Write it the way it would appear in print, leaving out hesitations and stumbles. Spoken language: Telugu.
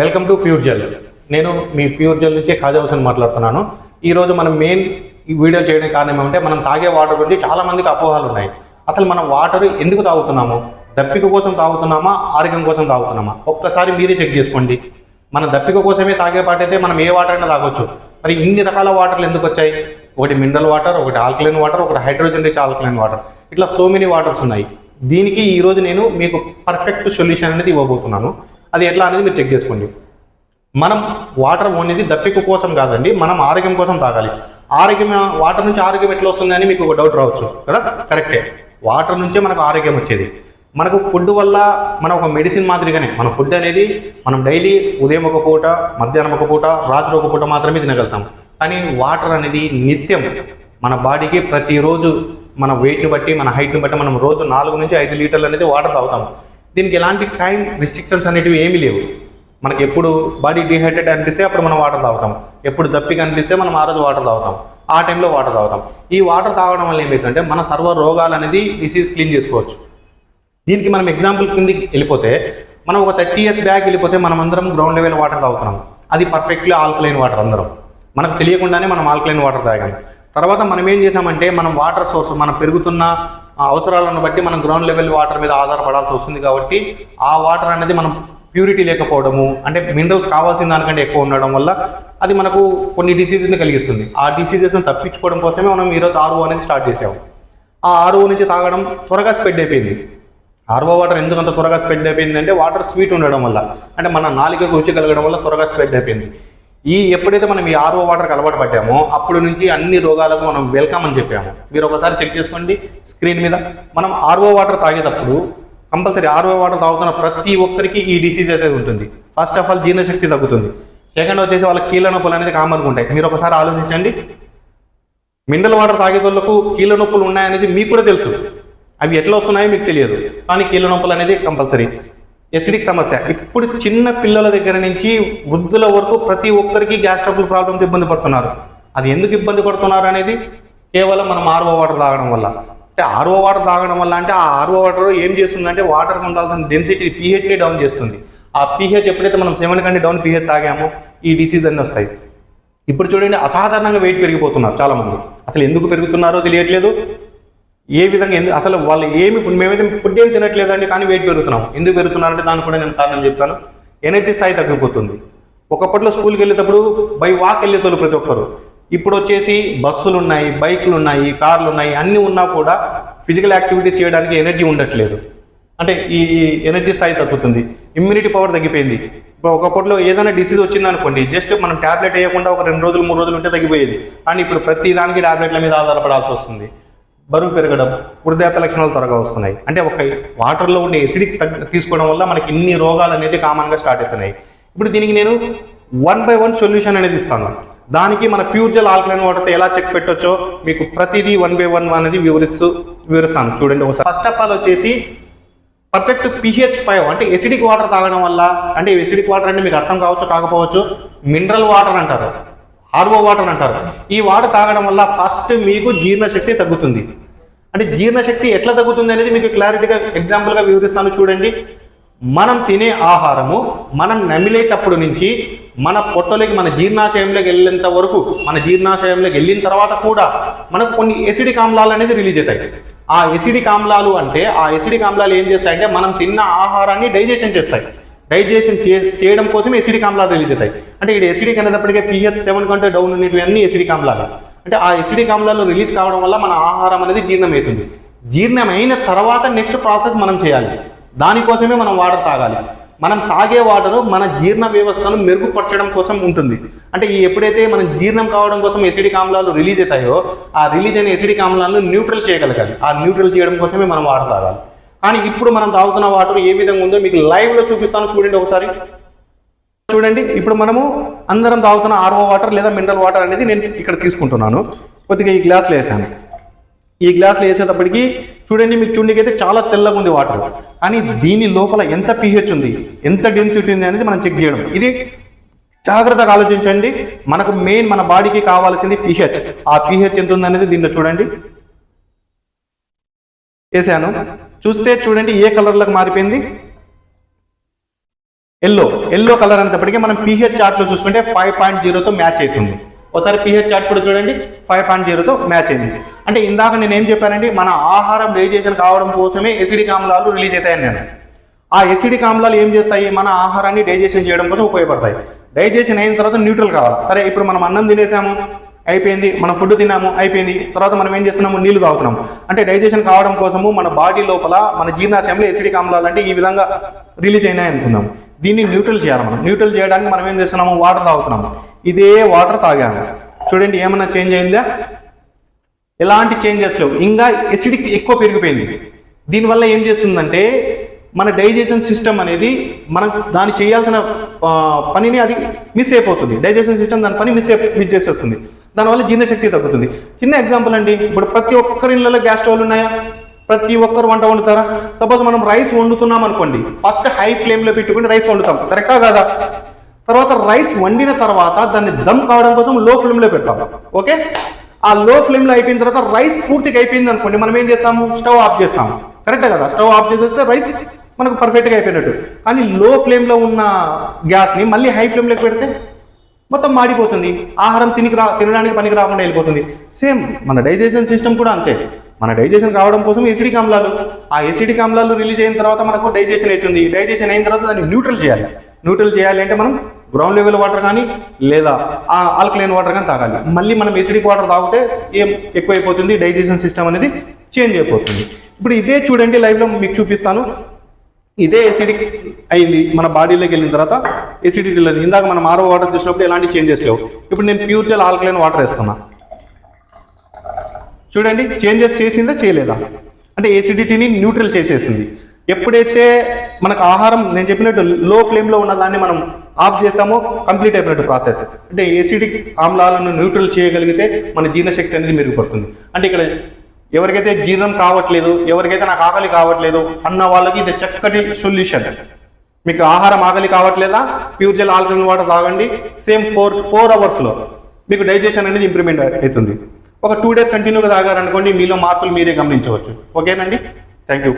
Welcome to pure gel. నేను మీ ప్యూర్ జెల్ నుంచి ఖాజా హుసేన్ మాట్లాడుతున్నాను. ఈరోజు మనం మెయిన్ ఈ వీడియో చేయడానికి కారణం ఏమంటే మనం తాగే వాటర్ గురించి చాలామందికి అపోహలు ఉన్నాయి. అసలు మనం వాటర్ ఎందుకు తాగుతున్నాము? దప్పిక కోసం తాగుతున్నామా, ఆరోగ్యం కోసం తాగుతున్నామా? ఒక్కసారి మీరే చెక్ చేసుకోండి. మన దప్పిక కోసమే తాగే పాటైతే మనం ఏ వాటర్ అయినా తాగొచ్చు. మరి ఇన్ని రకాల వాటర్లు ఎందుకు వచ్చాయి? ఒకటి మినరల్ వాటర్, ఒకటి ఆల్కలైన్ వాటర్, ఒకటి హైడ్రోజన్ రిచ్ ఆల్కలైన్ వాటర్, ఇట్లా సో మెనీ వాటర్స్ ఉన్నాయి. దీనికి ఈరోజు నేను మీకు పర్ఫెక్ట్ సొల్యూషన్ అనేది ఇవ్వబోతున్నాను. అది ఎట్లా అనేది మీరు చెక్ చేసుకోండి. మనం వాటర్ ఓన్లీ దప్పిక కోసం కాదండి, మనం ఆరోగ్యం కోసం తాగాలి. ఆరోగ్యం, వాటర్ నుంచి ఆరోగ్యం ఎట్లా వస్తుంది అని మీకు ఒక డౌట్ రావచ్చు కదా. కరెక్టే, వాటర్ నుంచే మనకు ఆరోగ్యం వచ్చేది. మనకు ఫుడ్ వల్ల మన ఒక మెడిసిన్ మాదిరిగానే మన ఫుడ్ అనేది మనం డైలీ ఉదయం ఒక పూట, మధ్యాహ్నం ఒక పూట, రాత్రి ఒక పూట మాత్రమే తినగలుగుతాం. కానీ వాటర్ అనేది నిత్యం మన బాడీకి ప్రతిరోజు మన వెయిట్ని బట్టి, మన హైట్ని బట్టి మనం రోజు 4 నుంచి 5 లీటర్లు అనేది వాటర్ తాగుతాం. దీనికి ఎలాంటి టైం రిస్ట్రిక్షన్స్ అనేటివి ఏమీ లేవు. మనకి ఎప్పుడు బాడీ డిహైడ్రేట్ అనిపిస్తే అప్పుడు మనం వాటర్ తాగుతాం, ఎప్పుడు దప్పిక అనిపిస్తే మనం ఆ రోజు వాటర్ తాగుతాం, ఆ టైంలో వాటర్ తాగుతాం. ఈ వాటర్ తాగడం వల్ల ఏమవుతుందంటే మన సర్వ రోగాలు అనేది డిసీజ్ క్లీన్ చేసుకోవచ్చు. దీనికి మనం ఎగ్జాంపుల్ కిందకి వెళ్ళిపోతే, మనం ఒక 30 years బ్యాక్ వెళ్ళిపోతే మనం అందరం గ్రౌండ్ లెవెల్ వాటర్ తాగుతున్నాం. అది పర్ఫెక్ట్లీ ఆల్కలైన్ వాటర్. అందరం మనకు తెలియకుండానే మనం ఆల్కలైన్ వాటర్ తాగాం. తర్వాత మనం ఏం చేసామంటే మనం వాటర్ సోర్స్, మనం పెరుగుతున్న అవసరాలను బట్టి మనం గ్రౌండ్ లెవెల్ వాటర్ మీద ఆధారపడాల్సి వస్తుంది. కాబట్టి ఆ వాటర్ అనేది మనం ప్యూరిటీ లేకపోవడము, అంటే మినరల్స్ కావాల్సిన దానికంటే ఎక్కువ ఉండడం వల్ల అది మనకు కొన్ని డిసీజెస్ని కలిగిస్తుంది. ఆ డిసీజెస్ని తప్పించుకోవడం కోసమే మనం ఈరోజు ఆర్ఓ అనేది స్టార్ట్ చేసాము. ఆ ఆర్ఓ నుంచి తాగడం త్వరగా స్ప్రెడ్ అయిపోయింది. ఆర్ఓ వాటర్ ఎందుకంత త్వరగా స్ప్రెడ్ అయిపోయింది అంటే వాటర్ స్వీట్ ఉండడం వల్ల, అంటే మన నాలుకకు రుచి కలగడం వల్ల త్వరగా స్ప్రెడ్ అయిపోయింది. ఎప్పుడైతే మనం ఈ ఆర్ఓ వాటర్కి అలవాటు పడ్డామో అప్పుడు నుంచి అన్ని రోగాలకు మనం వెల్కమ్ అని చెప్పాము. మీరు ఒకసారి చెక్ చేసుకోండి స్క్రీన్ మీద. మనం ఆర్ఓ వాటర్ తాగేటప్పుడు కంపల్సరీ ఆర్ఓ వాటర్ తాగుతున్న ప్రతి ఒక్కరికి ఈ డిసీజ్ అయితే ఉంటుంది. ఫస్ట్ ఆఫ్ ఆల్ జీర్ణశక్తి తగ్గుతుంది. సెకండ్ వచ్చేసి వాళ్ళకి కీళ్ళ నొప్పులు అనేది కామన్గా ఉంటాయి. మీరు ఒకసారి ఆలోచించండి, మినరల్ వాటర్ తాగేటోళ్లకు కీళ్ళ నొప్పులు ఉన్నాయనేసి మీకు కూడా తెలుసు. అవి ఎట్లా వస్తున్నాయో మీకు తెలియదు, కానీ కీళ్ళ నొప్పులు అనేది కంపల్సరీ. ఎసిడిక్ సమస్య ఇప్పుడు చిన్న పిల్లల దగ్గర నుంచి వృద్ధుల వరకు ప్రతి ఒక్కరికి గ్యాస్ ట్రబుల్ ప్రాబ్లమ్స్ ఇబ్బంది పడుతున్నారు. అది ఎందుకు ఇబ్బంది పడుతున్నారు అనేది కేవలం మనం ఆర్ఓ వాటర్ తాగడం వల్ల. అంటే ఆర్ఓ వాటర్ తాగడం వల్ల అంటే ఆ ఆర్ఓ వాటర్ ఏం చేస్తుందంటే వాటర్కి ఉండాల్సిన డెన్సిటీ పీహెచ్ని డౌన్ చేస్తుంది. ఆ పీహెచ్ ఎప్పుడైతే మనం 7 కంటే డౌన్ పీహెచ్ తాగామో ఈ డిసీజ్ అన్నీ వస్తాయి. ఇప్పుడు చూడండి, అసాధారణంగా వెయిట్ పెరిగిపోతున్నారు చాలామంది. అసలు ఎందుకు పెరుగుతున్నారో తెలియట్లేదు. ఏ విధంగా అసలు వాళ్ళు మేమైతే ఫుడ్ ఏం తినట్లేదండి, కానీ వెయిట్ పెరుగుతున్నాం. ఎందుకు పెరుగుతున్నారంటే దానికి కూడా నేను కారణం చెప్తాను. ఎనర్జీ స్థాయి తగ్గిపోతుంది. ఒకప్పట్లో స్కూల్కి వెళ్ళేటప్పుడు బై వాక్ వెళ్ళేతోళ్ళు ప్రతి ఒక్కరు. ఇప్పుడు వచ్చేసి బస్సులు ఉన్నాయి, బైకులు ఉన్నాయి, కార్లు ఉన్నాయి, అన్నీ ఉన్నా కూడా ఫిజికల్ యాక్టివిటీ చేయడానికి ఎనర్జీ ఉండట్లేదు. అంటే ఈ ఎనర్జీ స్థాయి తగ్గుతుంది. ఇమ్యూనిటీ పవర్ తగ్గిపోయింది. ఇప్పుడు ఒకప్పట్లో ఏదైనా డిసీజ్ వచ్చిందనుకోండి, జస్ట్ మనం ట్యాబ్లెట్ వేయకుండా ఒక 2 రోజులు 3 రోజులు ఉంటే తగ్గిపోయేది. కానీ ఇప్పుడు ప్రతి దానికి ట్యాబ్లెట్ల మీద ఆధారపడాల్సి వస్తుంది. బరువు పెరగడం, వృద్ధాప్య లక్షణాలు త్వరగా వస్తున్నాయి. అంటే ఒక వాటర్లో ఉండే ఎసిడిక్ తీసుకోవడం వల్ల మనకి ఇన్ని రోగాలు అనేది కామన్గా స్టార్ట్ అవుతున్నాయి. ఇప్పుడు దీనికి నేను 1 by 1 సొల్యూషన్ అనేది ఇస్తాను. దానికి మన ప్యూర్ జెల్ ఆల్కలైన్ వాటర్తో ఎలా చెక్ పెట్టొచ్చో మీకు ప్రతిదీ 1 by 1 అనేది వివరిస్తాను. చూడండి ఒకసారి. ఫస్ట్ ఆఫ్ ఆల్ వచ్చేసి పర్ఫెక్ట్ pH 5, అంటే ఎసిడిక్ వాటర్ తాగడం వల్ల, అంటే ఎసిడిక్ వాటర్ అంటే మీకు అర్థం కావచ్చు కాకపోవచ్చు, మినరల్ వాటర్ అంటారు, ఆర్ఓ వాటర్ అంటారు. ఈ వాటర్ తాగడం వల్ల ఫస్ట్ మీకు జీర్ణశక్తి తగ్గుతుంది. అంటే జీర్ణశక్తి ఎట్లా తగ్గుతుంది అనేది మీకు క్లారిటీగా ఎగ్జాంపుల్గా వివరిస్తాను. చూడండి, మనం తినే ఆహారము మనం నమిలేటప్పుడు నుంచి మన పొట్టలోకి, మన జీర్ణాశయంలోకి వెళ్ళేంత వరకు, మన జీర్ణాశయంలోకి వెళ్ళిన తర్వాత కూడా మనకు కొన్ని ఎసిడిక్ ఆమ్లాలు అనేది రిలీజ్ అవుతాయి. ఆ ఎసిడిక్ ఆమ్లాలు అంటే ఆ ఎసిడిక్ ఆమ్లాలు ఏం చేస్తాయంటే మనం తిన్న ఆహారాన్ని డైజెషన్ చేస్తాయి. డైజెషన్ చేయడం కోసం ఎసిడిక్ ఆమ్లాలు రిలీజ్ అవుతాయి. అంటే ఇక్కడ ఎసిడిక్ అనేటప్పటికే pH 7 కంటే డౌన్ ఉన్నవి అన్ని ఎసిడిక్ ఆమ్లాలు. అంటే ఆ ఎసిడిక్ ఆమ్లాలు రిలీజ్ కావడం వల్ల మన ఆహారం అనేది జీర్ణమవుతుంది. జీర్ణమైన తర్వాత నెక్స్ట్ ప్రాసెస్ మనం చేయాలి. దానికోసమే మనం వాటర్ తాగాలి. మనం తాగే వాటరు మన జీర్ణ వ్యవస్థను మెరుగుపరచడం కోసం ఉంటుంది. అంటే ఎప్పుడైతే మనం జీర్ణం కావడం కోసం ఎసిడిక్ ఆమ్లాలు రిలీజ్ అవుతాయో ఆ రిలీజ్ అయిన ఎసిడిక్ ఆమ్లాలను న్యూట్రల్ చేయగలగాలి. ఆ న్యూట్రల్ చేయడం కోసమే మనం వాటర్ తాగాలి. కానీ ఇప్పుడు మనం తాగుతున్న వాటర్ ఏ విధంగా ఉందో మీకు లైవ్లో చూపిస్తాను. చూడండి ఒకసారి. చూడండి, ఇప్పుడు మనము అందరం తాగుతున్న ఆర్ఓ వాటర్ లేదా మినరల్ వాటర్ అనేది నేను ఇక్కడ తీసుకుంటున్నాను. కొద్దిగా ఈ గ్లాస్లో వేసాను. ఈ గ్లాస్లో వేసేటప్పటికి చూడండి, మీకు చూడనికైతే చాలా తెల్లగా ఉంది వాటర్. కానీ దీని లోపల ఎంత pH ఉంది, ఎంత డెన్సిటీ ఉంది అనేది మనం చెక్ చేయడం. ఇది జాగ్రత్తగా ఆలోచించండి. మనకు మెయిన్ మన బాడీకి కావాల్సింది pH. ఆ pH ఎంత ఉంది అనేది దీంట్లో చూడండి. వేసాను. చూస్తే చూడండి ఏ కలర్లకు మారిపోయింది. ఎల్లో కలర్ అనేటప్పటికీ మనం pH చార్ట్లో చూసుకుంటే 5.0తో మ్యాచ్ అవుతుంది. ఒకసారి pH చార్ట్ కూడా చూడండి, 5.0తో మ్యాచ్ అయింది. అంటే ఇందాక నేను ఏం చెప్పానండి, మన ఆహారం డైజెషన్ కావడం కోసమే ఎసిడిక్ ఆమ్లాలు రిలీజ్ అవుతాయని నేను. ఆ ఎసిడిక్ ఆమ్లాలు ఏం చేస్తాయి, మన ఆహారాన్ని డైజెషన్ చేయడం కోసం ఉపయోగపడతాయి. డైజెషన్ అయిన తర్వాత న్యూట్రల్ కావాలి. సరే, ఇప్పుడు మనం అన్నం తినేసాము, అయిపోయింది, మనం ఫుడ్ తిన్నాము, అయిపోయింది, తర్వాత మనం ఏం చేస్తున్నాము, నీళ్లు తాగుతున్నాము. అంటే డైజెషన్ కావడం కోసము మన బాడీ లోపల మన జీర్ణాశయంలో ఎసిడిక్ ఆమ్లాలు అంటే ఈ విధంగా రిలీజ్ అయినాయి అనుకుందాం. దీన్ని న్యూట్రల్ చేయాలి. మనం న్యూట్రల్ చేయడానికి మనం ఏం చేస్తున్నాము, వాటర్ తాగుతున్నాము. ఇదే వాటర్ తాగాము, చూడండి ఏమన్నా చేంజ్ అయిందా? ఎలాంటి చేంజెస్ లేవు, ఇంకా ఎసిడిక్ ఎక్కువ పెరిగిపోయింది. దీనివల్ల ఏం చేస్తుందంటే మన డైజెషన్ సిస్టమ్ అనేది మనం దాన్ని చేయాల్సిన పనిని అది మిస్ అయిపోతుంది. డైజెషన్ సిస్టమ్ దాని పని మిస్ చేసేస్తుంది. దానివల్ల జీర్ణశక్తి తగ్గుతుంది. చిన్న ఎగ్జాంపుల్ అండి, ఇప్పుడు ప్రతి ఒక్కరి ఇళ్ళలో గ్యాస్ స్టవ్లు ఉన్నాయా? ప్రతి ఒక్కరు వంట వండుతారా? సపోజ్ మనం రైస్ వండుతున్నాం అనుకోండి, ఫస్ట్ హై ఫ్లేమ్లో పెట్టుకుని రైస్ వండుతాం, కరెక్టా కాదా? తర్వాత రైస్ వండిన తర్వాత దాన్ని దమ్ కావడం కోసం లో ఫ్లేమ్లో పెడతాం. ఓకే, ఆ లో ఫ్లేమ్లో అయిపోయిన తర్వాత రైస్ పూర్తిగా అయిపోయింది అనుకోండి, మనం ఏం చేస్తాము, స్టవ్ ఆఫ్ చేస్తాము, కరెక్టా కదా? స్టవ్ ఆఫ్ చేసేస్తే రైస్ మనకు పర్ఫెక్ట్గా అయిపోయినట్టు. కానీ లో ఫ్లేమ్లో ఉన్న గ్యాస్ని మళ్ళీ హై ఫ్లేమ్లోకి పెడితే మొత్తం మాడిపోతుంది, ఆహారం తినడానికి పనికి రాకుండా వెళ్ళిపోతుంది. సేమ్ మన డైజెషన్ సిస్టమ్ కూడా అంతే. మన డైజెషన్ కావడం కోసం ఎసిడిక్ ఆమ్లాలు, ఆ ఎసిడిక్ ఆమ్లాలు రిలీజ్ అయిన తర్వాత మనకు డైజెషన్ అవుతుంది. డైజెషన్ అయిన తర్వాత దాన్ని న్యూట్రల్ చేయాలి. న్యూట్రల్ చేయాలి అంటే మనం గ్రౌండ్ లెవెల్ వాటర్ కానీ లేదా ఆల్కలైన్ వాటర్ కానీ తాగాలి. మళ్ళీ మనం ఎసిడిక్ వాటర్ తాగితే ఏం ఎక్కువైపోతుంది, డైజెషన్ సిస్టమ్ అనేది చేంజ్ అయిపోతుంది. ఇప్పుడు ఇదే చూడండి, లైవ్లో మీకు చూపిస్తాను. ఇదే ఎసిడిక్ అయింది, మన బాడీలోకి వెళ్ళిన తర్వాత ఎసిడిటీ లేదు. ఇందాక మనం ఆరో వాటర్ చూసినప్పుడు ఎలాంటి చేంజెస్ లేవు. ఇప్పుడు నేను ప్యూర్ జెల్ ఆల్కలైన్ వాటర్ వేస్తున్నా, చూడండి చేంజెస్ చేసిందా చేయలేదా? అంటే ఎసిడిటీని న్యూట్రల్ చేసేసింది. ఎప్పుడైతే మనకు ఆహారం నేను చెప్పినట్టు లో ఫ్లేమ్లో ఉన్న దాన్ని మనం ఆఫ్ చేస్తామో కంప్లీట్ అయిపోయినట్టు ప్రాసెస్. అంటే ఎసిడిక్ ఆమ్లాలను న్యూట్రల్ చేయగలిగితే మన జీర్ణశక్తి అనేది మెరుగుపడుతుంది. అంటే ఇక్కడ ఎవరికైతే జీర్ణం కావట్లేదు, ఎవరికైతే నాకు ఆకలి కావట్లేదు అన్న వాళ్ళకి ఇది చక్కటి సొల్యూషన్. మీకు ఆహారం ఆకలి కావట్లేదా, ప్యూర్ జెల్ ఆల్కలైన్ వాటర్ తాగండి. సేమ్ 4 అవర్స్లో మీకు డైజెషన్ అనేది ఇంప్రూవ్మెంట్ అవుతుంది. ఒక 2 డేస్ కంటిన్యూగా తాగారనుకోండి, మీలో మార్పులు మీరే గమనించవచ్చు. ఓకేనండి, థ్యాంక్ యూ.